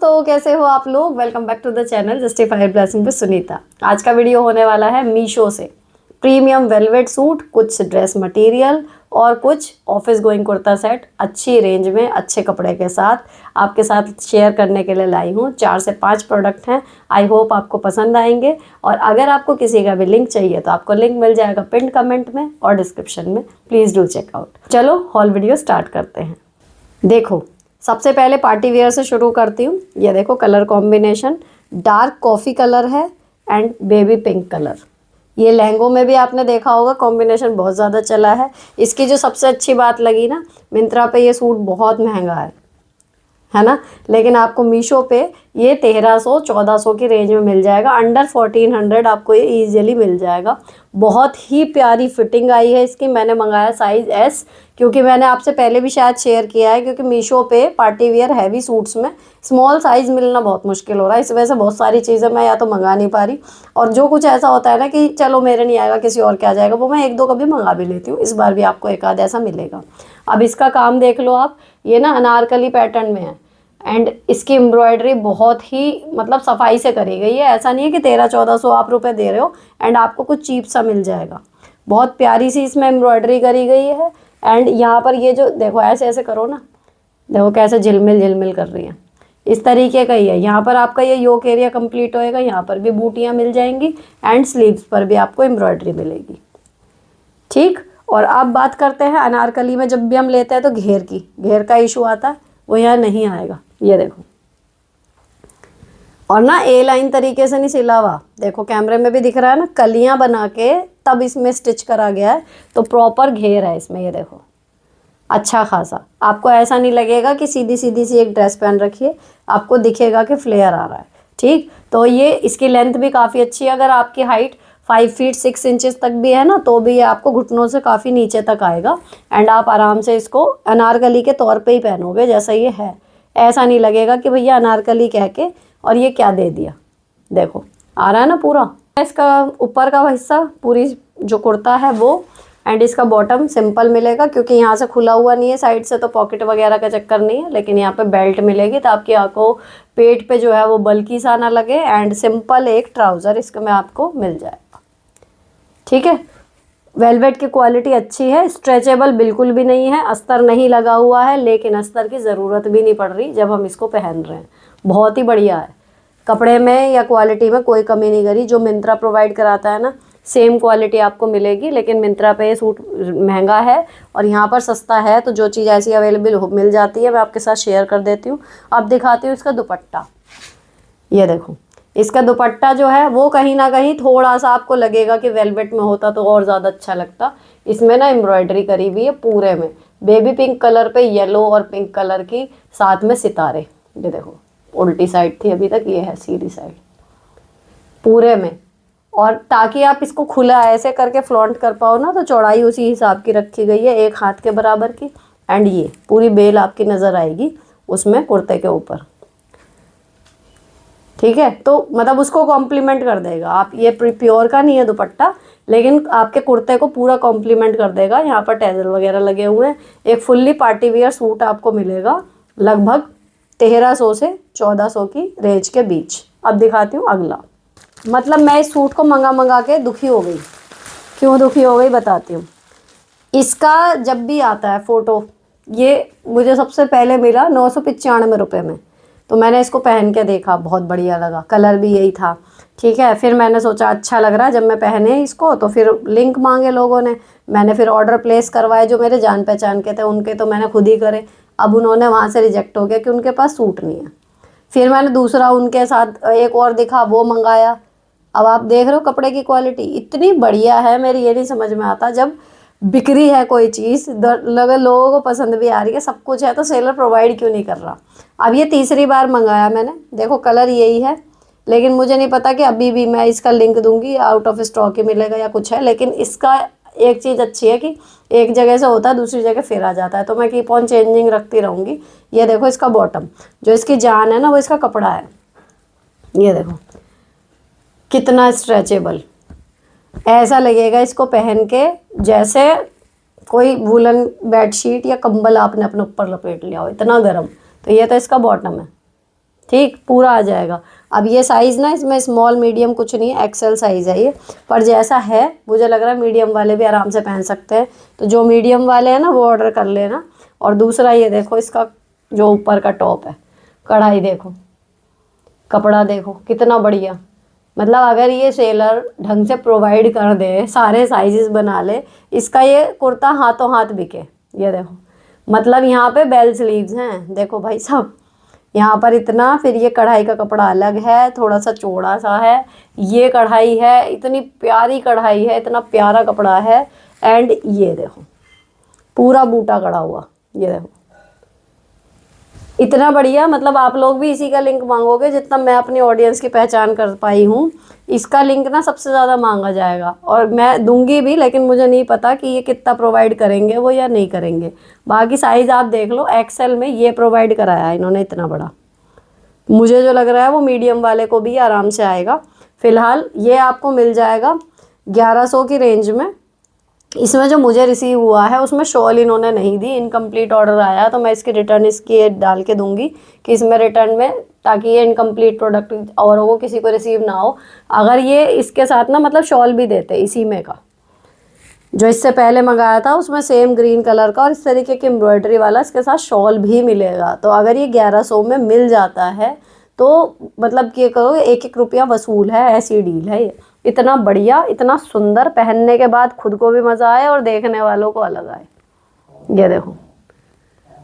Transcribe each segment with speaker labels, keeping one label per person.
Speaker 1: दोस्तों, कैसे हो आप लोग। Welcome back to the channel justified blessing with Sunita. आज का वीडियो होने वाला है मीशो से प्रीमियम वेलवेट सूट, कुछ ड्रेस मटेरियल और कुछ ऑफिस गोइंग कुर्ता सेट अच्छी रेंज में अच्छे कपड़े के साथ आपके साथ शेयर करने के लिए लाई हूँ। 4 से 5 प्रोडक्ट हैं। आई होप आपको पसंद आएंगे और अगर आपको किसी का भी लिंक चाहिए तो आपको लिंक मिल जाएगा पिन कमेंट में और डिस्क्रिप्शन में। Please do check out. चलो हॉल वीडियो स्टार्ट करते हैं। देखो, सबसे पहले पार्टी वेयर से शुरू करती हूँ। ये देखो colour combination dark coffee colour है एंड बेबी पिंक कलर। ये लहंगों में भी आपने देखा होगा, कॉम्बिनेशन बहुत ज़्यादा चला है। इसकी जो सबसे अच्छी बात लगी ना, मिंत्रा पे ये सूट बहुत महंगा है ना, लेकिन आपको मीशो पे ये 1300-1400 की रेंज में मिल जाएगा। अंडर 1400 आपको ये ईजिली मिल जाएगा। बहुत ही प्यारी फिटिंग आई है इसकी। मैंने मंगाया साइज़ एस, क्योंकि मैंने आपसे पहले भी शायद शेयर किया है, क्योंकि मीशो पे पार्टी वेयर हैवी सूट्स में स्मॉल साइज़ मिलना बहुत मुश्किल हो रहा है। इस वजह से बहुत सारी चीज़ें मैं या तो मंगा नहीं पा रही, और जो कुछ ऐसा होता है ना कि चलो मेरे नहीं आएगा किसी और के आ जाएगा, वो मैं 1-2 कभी मंगा भी लेती हूँ। इस बार भी आपको एक आध ऐसा मिलेगा। अब इसका काम देख लो आप। ये ना अनारकली पैटर्न में है एंड इसकी एम्ब्रॉयडरी बहुत ही मतलब सफाई से करी गई है। ऐसा नहीं है कि 1300-1400 आप रुपए दे रहे हो एंड आपको कुछ चीप सा मिल जाएगा। बहुत प्यारी सी इसमें एम्ब्रॉयडरी करी गई है। एंड यहाँ पर ये जो देखो, ऐसे ऐसे करो ना, देखो कैसे झिलमिल झिलमिल कर रही है। इस तरीके का ही है। यहाँ पर आपका ये योक एरिया कंप्लीट होएगा। यहाँ पर भी बूटियाँ मिल जाएंगी एंड स्लीव्स पर भी आपको एम्ब्रॉयडरी मिलेगी। ठीक। और अब बात करते हैं अनारकली में। जब भी हम लेते हैं तो घेर का इशू आता है, वो यहाँ नहीं आएगा। ये देखो, और ना ए लाइन तरीके से नहीं सिला हुआ। देखो कैमरे में भी दिख रहा है ना, कलियां बना के तब इसमें स्टिच करा गया है, तो प्रॉपर घेर है इसमें। ये देखो अच्छा खासा। आपको ऐसा नहीं लगेगा कि सीधी सीधी सी एक ड्रेस पहन रखी है, आपको दिखेगा कि फ्लेयर आ रहा है। ठीक। तो ये इसकी लेंथ भी काफ़ी अच्छी है। अगर आपकी हाइट 5 फीट 6 इंचेस तक भी है ना, तो भी ये आपको घुटनों से काफ़ी नीचे तक आएगा एंड आप आराम से इसको अनारकली के तौर पे ही पहनोगे जैसा ये है। ऐसा नहीं लगेगा कि भैया अनारकली कह के और ये क्या दे दिया। देखो आ रहा है ना पूरा। इसका ऊपर का हिस्सा पूरी जो कुर्ता है वो, एंड इसका बॉटम सिंपल मिलेगा, क्योंकि यहाँ से खुला हुआ नहीं है साइड से, तो पॉकेट वगैरह का चक्कर नहीं है। लेकिन यहाँ पे बेल्ट मिलेगी ताकि आपको पेट पे जो है वो बल्कि सा ना लगे। एंड सिंपल एक ट्राउज़र इसका में आपको मिल जाएगा। ठीक है। वेलवेट की क्वालिटी अच्छी है, स्ट्रेचेबल बिल्कुल भी नहीं है, अस्तर नहीं लगा हुआ है, लेकिन अस्तर की ज़रूरत भी नहीं पड़ रही जब हम इसको पहन रहे हैं। बहुत ही बढ़िया है। कपड़े में या क्वालिटी में कोई कमी नहीं करी। जो मिंत्रा प्रोवाइड कराता है ना, सेम क्वालिटी आपको मिलेगी। लेकिन मिंत्रा पे ये सूट महंगा है और यहाँ पर सस्ता है, तो जो चीज़ ऐसी अवेलेबल मिल जाती है मैं आपके साथ शेयर कर देती हूँ। अब दिखाती हूँ इसका दुपट्टा। ये देखो, इसका दुपट्टा जो है वो कहीं ना कहीं थोड़ा सा आपको लगेगा कि वेलवेट में होता तो और ज़्यादा अच्छा लगता। इसमें ना एम्ब्रॉयडरी करी हुई है पूरे में, बेबी पिंक कलर पे येलो और पिंक कलर की, साथ में सितारे। ये देखो, उल्टी साइड थी अभी तक, ये है सीधी साइड पूरे में। और ताकि आप इसको खुला ऐसे करके फ्लॉन्ट कर पाओ ना, तो चौड़ाई उसी हिसाब की रखी गई है, 1 हाथ के बराबर की। एंड ये पूरी बेल आपकी नज़र आएगी उसमें कुर्ते के ऊपर। ठीक है। तो मतलब उसको कॉम्प्लीमेंट कर देगा। आप ये प्योर का नहीं है दुपट्टा, लेकिन आपके कुर्ते को पूरा कॉम्प्लीमेंट कर देगा। यहाँ पर टैजल वगैरह लगे हुए हैं। एक फुल्ली पार्टी वेयर सूट आपको मिलेगा लगभग 1300 से 1400 की रेंज के बीच। अब दिखाती हूँ अगला। मतलब मैं इस सूट को मंगा के दुखी हो गई। क्यों दुखी हो गई बताती हूँ। इसका जब भी आता है फ़ोटो, ये मुझे सबसे पहले मिला 995 रुपये में। तो मैंने इसको पहन के देखा, बहुत बढ़िया लगा, कलर भी यही था। ठीक है। फिर मैंने सोचा अच्छा लग रहा है, जब मैं पहने इसको तो फिर लिंक मांगे लोगों ने। मैंने फिर ऑर्डर प्लेस करवाए, जो मेरे जान पहचान के थे उनके, तो मैंने खुद ही करे। अब उन्होंने वहाँ से रिजेक्ट हो गया कि उनके पास सूट नहीं है। फिर मैंने दूसरा उनके साथ एक और दिखा, वो मंगाया। अब आप देख रहे हो कपड़े की क्वालिटी इतनी बढ़िया है। मेरी ये नहीं समझ में आता, जब बिक्री है कोई चीज़, लगे लोगों को पसंद भी आ रही है, सब कुछ है, तो सेलर प्रोवाइड क्यों नहीं कर रहा। अब ये तीसरी बार मंगाया मैंने। देखो कलर यही है, लेकिन मुझे नहीं पता कि अभी भी मैं इसका लिंक दूंगी, आउट ऑफ स्टॉक ही मिलेगा या कुछ है। लेकिन इसका एक चीज़ अच्छी है कि एक जगह से होता है दूसरी जगह फिर आ जाता है, तो मैं कीप ऑन चेंजिंग रखती रहूँगी। ये देखो इसका बॉटम, जो इसकी जान है ना, वो इसका कपड़ा है। ये देखो कितना स्ट्रेचेबल, ऐसा लगेगा इसको पहन के जैसे कोई वूलन बेडशीट या कंबल आपने अपने ऊपर लपेट लिया हो, इतना गर्म। तो ये तो इसका बॉटम है। ठीक, पूरा आ जाएगा। अब ये साइज़ ना इसमें स्मॉल मीडियम कुछ नहीं है, एक्सेल साइज़ है ये, पर जैसा है मुझे लग रहा है मीडियम वाले भी आराम से पहन सकते हैं, तो जो मीडियम वाले हैं ना वो ऑर्डर कर लेना। और दूसरा ये देखो इसका जो ऊपर का टॉप है, कढ़ाई देखो, कपड़ा देखो कितना बढ़िया। मतलब अगर ये सेलर ढंग से प्रोवाइड कर दे, सारे साइजेस बना ले, इसका ये कुर्ता हाथों हाथ बिके। ये देखो, मतलब यहाँ पे बेल स्लीव्स हैं, देखो भाई साहब, यहाँ पर इतना, फिर ये कढ़ाई का कपड़ा अलग है, थोड़ा सा चौड़ा सा है, ये कढ़ाई है, इतनी प्यारी कढ़ाई है, इतना प्यारा कपड़ा है। एंड ये देखो पूरा बूटा कड़ा हुआ, ये देखो इतना बढ़िया। मतलब आप लोग भी इसी का लिंक मांगोगे, जितना मैं अपनी ऑडियंस की पहचान कर पाई हूँ, इसका लिंक ना सबसे ज़्यादा मांगा जाएगा, और मैं दूंगी भी, लेकिन मुझे नहीं पता कि ये कितना प्रोवाइड करेंगे वो या नहीं करेंगे। बाकी साइज़ आप देख लो, एक्सेल में ये प्रोवाइड कराया है इन्होंने इतना बड़ा, मुझे जो लग रहा है वो मीडियम वाले को भी आराम से आएगा। फ़िलहाल ये आपको मिल जाएगा 1100 की रेंज में। इसमें जो मुझे रिसीव हुआ है उसमें शॉल इन्होंने नहीं दी, इनकम्प्लीट ऑर्डर आया, तो मैं इसकी रिटर्न इसकी डाल के दूंगी कि इसमें रिटर्न में, ताकि ये इनकम्प्लीट प्रोडक्ट और हो, किसी को रिसीव ना हो। अगर ये इसके साथ ना मतलब शॉल भी देते इसी में का, जो इससे पहले मंगाया था उसमें सेम ग्रीन कलर का और इस तरीके की एम्ब्रॉयडरी वाला इसके साथ शॉल भी मिलेगा, तो अगर ये 1100 में मिल जाता है तो मतलब ये करो 1-1 रुपया वसूल है, ऐसी डील है ये। इतना बढ़िया, इतना सुंदर, पहनने के बाद खुद को भी मज़ा आए और देखने वालों को अलग आए। ये देखो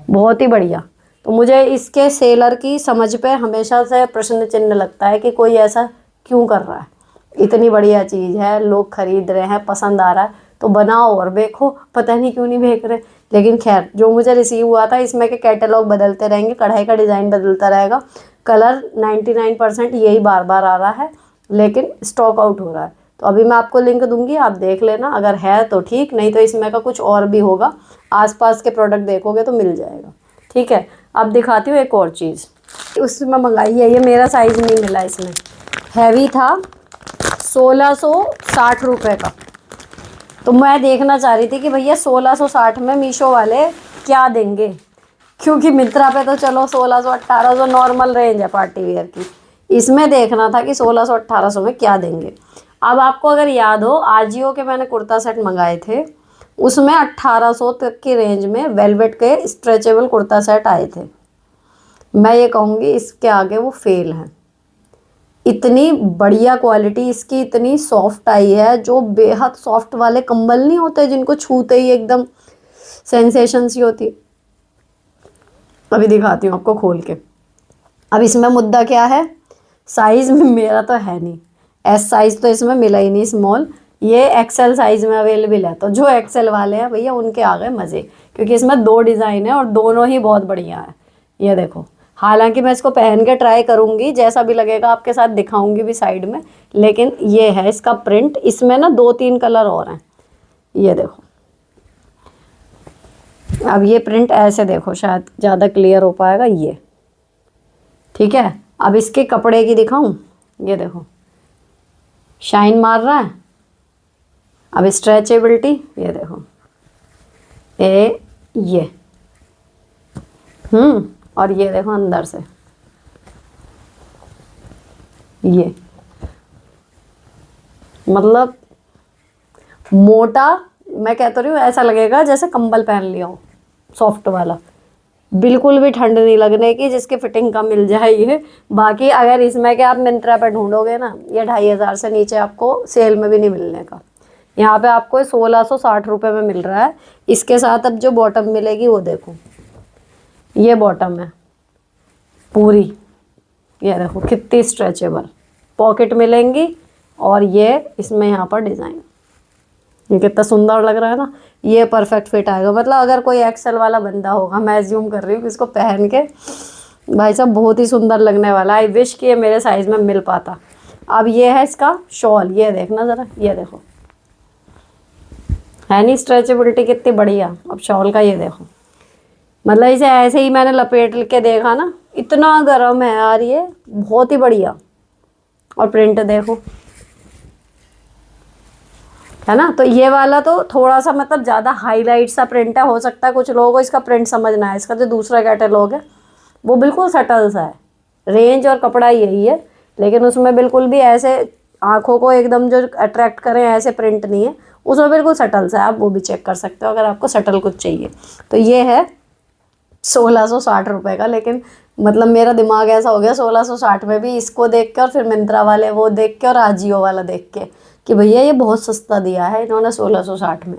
Speaker 1: बहुत ही बढ़िया। तो मुझे इसके सेलर की समझ पे हमेशा से प्रश्न चिन्ह लगता है कि कोई ऐसा क्यों कर रहा है। इतनी बढ़िया चीज़ है, लोग खरीद रहे हैं, पसंद आ रहा है, तो बनाओ और देखो, पता नहीं क्यों नहीं देख रहे। लेकिन खैर, जो मुझे रिसीव हुआ था इसमें के कैटलॉग बदलते रहेंगे, कढ़ाई का डिज़ाइन बदलता रहेगा, कलर 99% यही बार बार आ रहा है, लेकिन स्टॉक आउट हो रहा है। तो अभी मैं आपको लिंक दूंगी, आप देख लेना, अगर है तो ठीक, नहीं तो इसमें का कुछ और भी होगा, आसपास के प्रोडक्ट देखोगे तो मिल जाएगा। ठीक है, अब दिखाती हूँ एक और चीज़, उसमें मंगाई है, ये मेरा साइज़ नहीं मिला, इसमें हैवी था, 1660 रुपये का। तो मैं देखना चाह रही थी कि भैया 1660 में मीशो वाले क्या देंगे, क्योंकि मिंत्रा पे तो चलो 1600-1800 नॉर्मल रेंज है पार्टी वेयर की, इसमें देखना था कि 1600-1800 में क्या देंगे। अब आपको अगर याद हो, आजियो के मैंने कुर्ता सेट मंगाए थे, उसमें 1800 तक की रेंज में वेलवेट के स्ट्रेचेबल कुर्ता सेट आए थे। मैं ये कहूँगी इसके आगे वो फेल हैं। इतनी बढ़िया क्वालिटी इसकी, इतनी सॉफ्ट आई है, जो बेहद सॉफ्ट वाले कंबल नहीं होते जिनको छूते ही एकदम सेंसेशन सी होती है। अभी दिखाती हूँ आपको खोल के। अब इसमें मुद्दा क्या है, साइज़ में मेरा तो है नहीं, एस साइज़ तो इसमें मिला ही नहीं, स्मॉल, ये एक्सेल साइज़ में अवेलेबल है। तो जो एक्सेल वाले हैं भैया उनके आ गए मज़े, क्योंकि इसमें 2 डिज़ाइन है और दोनों ही बहुत बढ़िया है। ये देखो, हालांकि मैं इसको पहन के ट्राई करूँगी, जैसा भी लगेगा आपके साथ दिखाऊँगी भी साइड में, लेकिन ये है इसका प्रिंट। इसमें ना 2-3 कलर और हैं, ये देखो। अब ये प्रिंट ऐसे देखो, शायद ज़्यादा क्लियर हो पाएगा ये, ठीक है। अब इसके कपड़े की दिखाऊं, ये देखो शाइन मार रहा है। अब स्ट्रेचेबिलिटी ये देखो, ये और ये देखो अंदर से ये, मतलब मोटा, मैं कहता रही हूँ ऐसा लगेगा जैसे कंबल पहन लिया हो, सॉफ्ट वाला, बिल्कुल भी ठंड नहीं लगने की, जिसकी फिटिंग का मिल जाए ये। बाकी अगर इसमें के आप मिंत्रा पे ढूंढोगे ना, ये 2500 से नीचे आपको सेल में भी नहीं मिलने का। यहाँ पे आपको 1660 रुपये में मिल रहा है। इसके साथ अब जो बॉटम मिलेगी वो देखो, ये बॉटम है पूरी, ये देखो कितनी स्ट्रेचेबल, पॉकेट मिलेंगी, और ये इसमें यहाँ पर डिज़ाइन, ये कितना सुंदर लग रहा है ना। ये परफेक्ट फिट आएगा, मतलब अगर कोई एक्सेल वाला बंदा होगा, मैं एज्यूम कर रही हूँ कि इसको पहन के भाई साहब बहुत ही सुंदर लगने वाला है। आई विश कि ये मेरे साइज़ में मिल पाता। अब ये है इसका शॉल, ये देखना ज़रा, ये देखो है नहीं स्ट्रेचेबिलिटी कितनी बढ़िया। अब शॉल का ये देखो, मतलब इसे ऐसे ही मैंने लपेट के देखा ना, इतना गर्म है यार ये, बहुत ही बढ़िया। और प्रिंट देखो, है ना। तो ये वाला तो थोड़ा सा मतलब ज़्यादा हाईलाइट सा प्रिंट है, हो सकता है कुछ लोगों को इसका प्रिंट समझ ना आए। इसका जो दूसरा कैटलॉग है वो बिल्कुल सटल सा है, रेंज और कपड़ा यही है, लेकिन उसमें बिल्कुल भी ऐसे आँखों को एकदम जो अट्रैक्ट करें ऐसे प्रिंट नहीं है, उसमें बिल्कुल सटल सा है। आप वो भी चेक कर सकते हो अगर आपको सटल कुछ चाहिए। तो ये है 1660 रुपये का। लेकिन मतलब मेरा दिमाग ऐसा हो गया 1660 में भी इसको देख के और फिर मिंत्रा वाले वो देख के और आजियो वाला देख के कि भैया ये बहुत सस्ता दिया है इन्होंने 1660 में।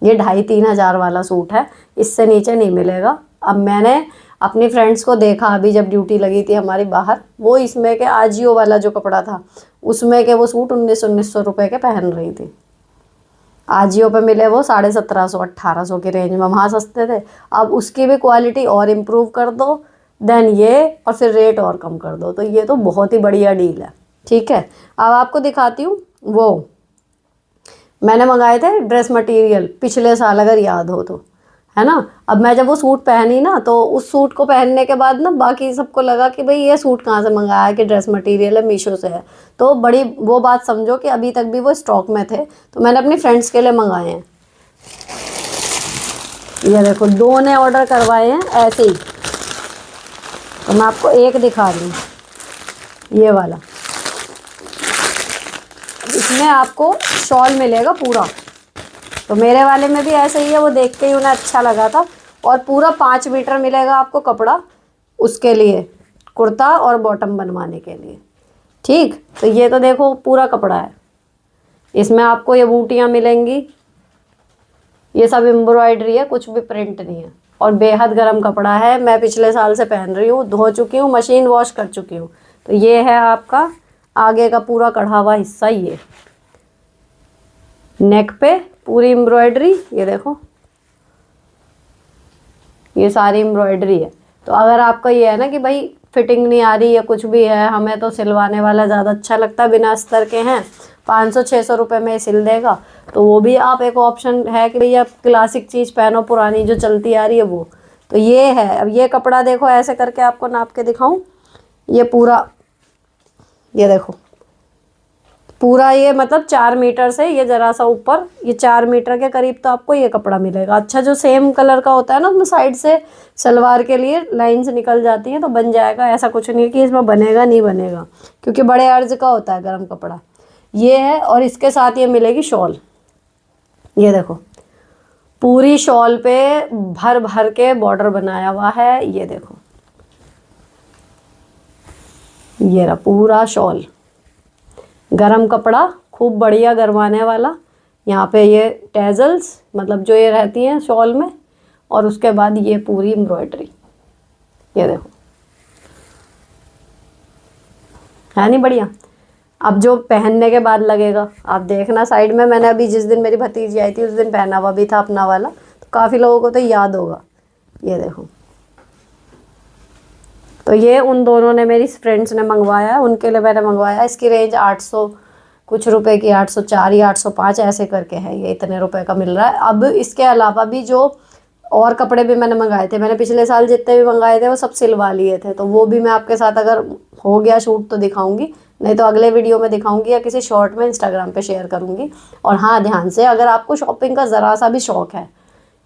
Speaker 1: ये 2500-3000 वाला सूट है, इससे नीचे नहीं मिलेगा। अब मैंने अपनी फ्रेंड्स को देखा अभी जब ड्यूटी लगी थी हमारी बाहर, वो इसमें के आजियो वाला जो कपड़ा था उसमें के वो सूट 1900 रुपये के पहन रही थी। आजियो पे मिले वो 1750-1800 की रेंज में, वहाँ सस्ते थे। अब उसकी भी क्वालिटी और इम्प्रूव कर दो देन ये, और फिर रेट और कम कर दो, तो ये तो बहुत ही बढ़िया डील है। ठीक है, अब आपको दिखाती हूँ वो मैंने मंगाए थे ड्रेस मटेरियल पिछले साल, अगर याद हो तो, है ना। अब मैं जब वो सूट पहनी ना, तो उस सूट को पहनने के बाद ना बाकी सबको लगा कि भाई ये सूट कहाँ से मंगाया है, कि ड्रेस मटेरियल है मीशो से है। तो बड़ी वो बात समझो कि अभी तक भी वो स्टॉक में थे, तो मैंने अपनी फ्रेंड्स के लिए मंगाए हैं। ये देखो, 2 ने ऑर्डर करवाए हैं ऐसे ही। तो मैं आपको एक दिखा रही हूँ, ये वाला। इसमें आपको शॉल मिलेगा पूरा, तो मेरे वाले में भी ऐसे ही है। वो देख के ही उन्हें अच्छा लगा था। और पूरा 5 मीटर मिलेगा आपको कपड़ा उसके लिए, कुर्ता और बॉटम बनवाने के लिए। ठीक, तो ये तो देखो पूरा कपड़ा है। इसमें आपको ये बूटियाँ मिलेंगी, ये सब एम्ब्रॉयडरी है, कुछ भी प्रिंट नहीं है। और बेहद गर्म कपड़ा है, मैं पिछले साल से पहन रही हूँ, धो चुकी हूँ, मशीन वॉश कर चुकी हूँ। तो ये है आपका आगे का पूरा कढ़ा हुआ हिस्सा। ये नेक पे पूरी एम्ब्रॉयडरी, ये देखो ये सारी एम्ब्रॉयडरी है। तो अगर आपका ये है ना कि भाई फिटिंग नहीं आ रही या कुछ भी है, हमें तो सिलवाने वाला ज़्यादा अच्छा लगता है, बिना अस्तर के हैं, 500-600 रुपये में सिल देगा, तो वो भी आप एक ऑप्शन है कि भैया क्लासिक चीज़ पहनो, पुरानी जो चलती आ रही है वो। तो ये है। अब ये कपड़ा देखो, ऐसे करके आपको नाप के दिखाऊं, ये पूरा, ये देखो पूरा, ये मतलब 4 मीटर से ये ज़रा सा ऊपर, ये 4 मीटर के करीब तो आपको ये कपड़ा मिलेगा। अच्छा, जो सेम कलर का होता है ना, उसमें साइड से सलवार के लिए लाइंस निकल जाती हैं, तो बन जाएगा। ऐसा कुछ नहीं है कि इसमें बनेगा नहीं बनेगा, क्योंकि बड़े अर्ज का होता है गर्म कपड़ा। ये है, और इसके साथ ये मिलेगी शॉल। ये देखो पूरी शॉल पे भर भर के बॉर्डर बनाया हुआ है। ये देखो, ये रहा पूरा शॉल, गरम कपड़ा, खूब बढ़िया गरमाने वाला। यहाँ पे ये टैजल्स, मतलब जो ये रहती हैं शॉल में, और उसके बाद ये पूरी एम्ब्रॉयडरी। ये देखो, है नहीं बढ़िया। अब जो पहनने के बाद लगेगा, आप देखना साइड में, मैंने अभी जिस दिन मेरी भतीजी आई थी उस दिन पहना हुआ भी था अपना वाला, तो काफ़ी लोगों को तो याद होगा। ये देखो, तो ये उन दोनों ने, मेरी फ्रेंड्स ने मंगवाया है, उनके लिए मैंने मंगवाया। इसकी रेंज 800 कुछ रुपए की, 804 या 805 ऐसे करके है, ये इतने रुपए का मिल रहा है। अब इसके अलावा भी जो और कपड़े भी मैंने मंगाए थे, मैंने पिछले साल जितने भी मंगाए थे वो सब सिलवा लिए थे, तो वो भी मैं आपके साथ अगर हो गया शूट तो दिखाऊंगी, नहीं तो अगले वीडियो में दिखाऊंगी या किसी शॉर्ट में इंस्टाग्राम पे शेयर करूंगी। और हाँ, ध्यान से, अगर आपको शॉपिंग का ज़रा सा भी शौक है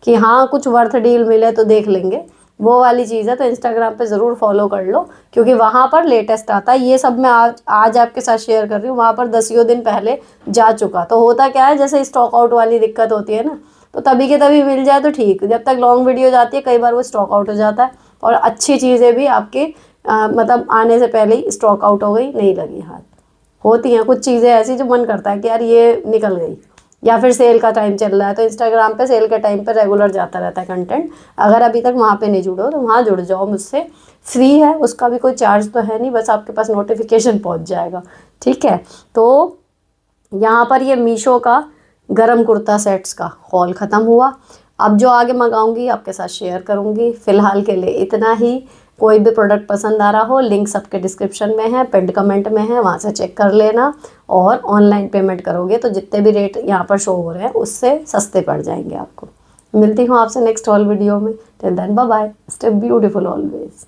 Speaker 1: कि हाँ कुछ वर्थ डील मिले तो देख लेंगे, वो वाली चीज़ है, तो इंस्टाग्राम पे ज़रूर फॉलो कर लो, क्योंकि वहाँ पर लेटेस्ट आता है। ये सब मैं आज आपके साथ शेयर कर रही हूँ, वहाँ पर 10 दिन पहले जा चुका। तो होता क्या है, जैसे स्टॉक आउट वाली दिक्कत होती है ना, तो तभी के तभी मिल जाए तो ठीक, जब तक लॉन्ग वीडियो जाती है कई बार वो स्टॉक आउट हो जाता है, और अच्छी चीज़ें भी आपकी मतलब आने से पहले ही स्टॉक आउट हो गई, नहीं लगी हाथ। होती हैं कुछ चीज़ें ऐसी जो मन करता है कि यार ये निकल गई, या फिर सेल का टाइम चल रहा है, तो इंस्टाग्राम पे सेल के टाइम पे रेगुलर जाता रहता है कंटेंट। अगर अभी तक वहाँ पे नहीं जुड़े हो तो वहाँ जुड़ जाओ मुझसे, फ्री है, उसका भी कोई चार्ज तो है नहीं, बस आपके पास नोटिफिकेशन पहुँच जाएगा। ठीक है, तो यहाँ पर ये मीशो का गरम कुर्ता सेट्स का हॉल ख़त्म हुआ। अब जो आगे मंगाऊंगी आपके साथ शेयर करूँगी। फ़िलहाल के लिए इतना ही। कोई भी प्रोडक्ट पसंद आ रहा हो, लिंक सबके डिस्क्रिप्शन में है, पिंड कमेंट में है, वहाँ से चेक कर लेना। और ऑनलाइन पेमेंट करोगे तो जितने भी रेट यहाँ पर शो हो रहे हैं उससे सस्ते पड़ जाएंगे आपको। मिलती हूँ आपसे नेक्स्ट हॉल वीडियो में। Till then bye bye, stay beautiful always.